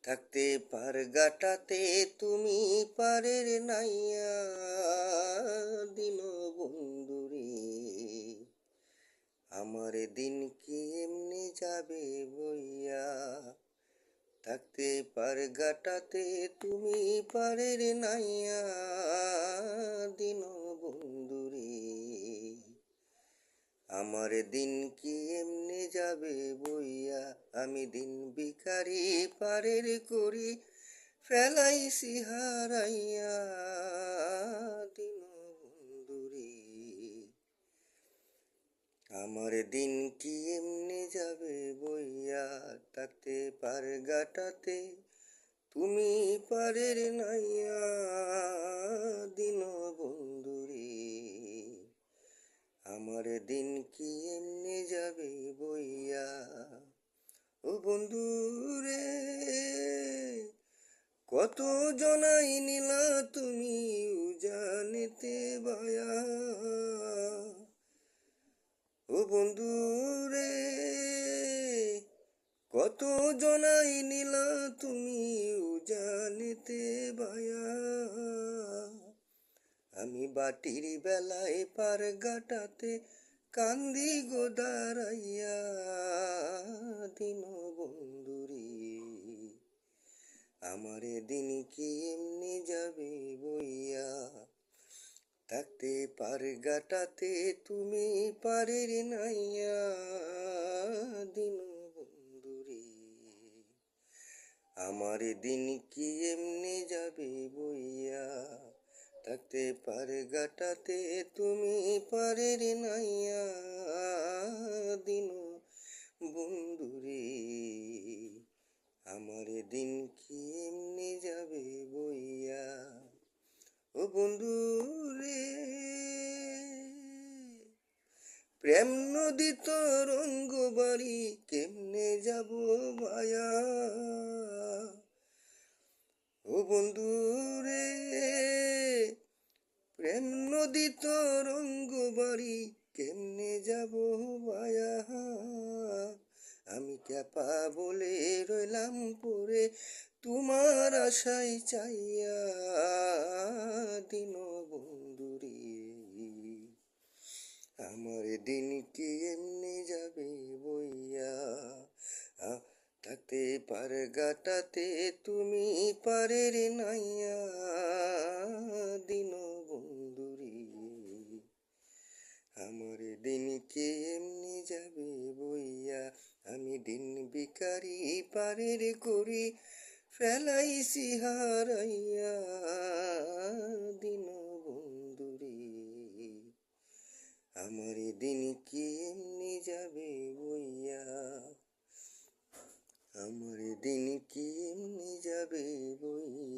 থাকতে পার গাটাতে তুমি পারের নাইয়া দিন বন্ধুরে। আমার দিন কি এমনি যাবে বইয়া, থাকতে পার গাটাতে তুমি পারের নাইয়া দিন বন্ধুরে। আমার দিন কি এমনি যাবে বইয়া, আমি দিন ভিখারি পারের করি ফেলাইছি হারাইয়া দিন বন্ধুরে। আমার দিন কি এমনি যাবে বইয়া, থাকতে পার গাটাতে তুমি পারের নাইয়া দিন বন্ধুরে। আমার দিন কি এমনি যাবে বইয়া। ও বন্ধু রে, কত জনাই নিলা তুমি উজানেতে বায়া। ও বন্ধু রে, কত জনাই নিলা তুমি উজানেতে বায়া। আমি বাটির বেলায় পার গাটাতে কান্দি গোদারাইয়া দিন বন্ধুরে। আমারে দিন কি এমনি যাবে বইয়া, থাকতে পার গাটাতে তুমি পারের নাইয়া দিন বন্ধুরে। আমার দিন কি এমনি যাবে বইয়া, থাকতে পারে গাটাতে তুমি পারের নাইয়া দিন বন্ধুরে। আমার দিন কি এমনি যাবে বইয়া। ও বন্ধু রে, প্রেম নদী তরঙ্গ বাড়ি কেমনে যাব ভায়া। ও বন্ধু রে, প্রেম নদী তরঙ্গ বাড়ি কেমনে যাব ভায়া। আমি ক্যাপা বলে রইলাম পরে তোমার আশায় চাইয়া দিন বন্ধুরে। আমার দিন কি এমনি যাবে বইয়া, থাকতে পার গাটাতে তুমি পারের নাইয়া দিন বন্ধুরে। আমার দিন কি এমনি যাবে বইয়া, আমি দিন ভিখারি পারের করি ফেলাইছি হারাইয়া দিন বন্ধুরে। আমার দিন কি এমনি যাবে বইয়া, আমার দিন কি এমনি যাবে বইয়া।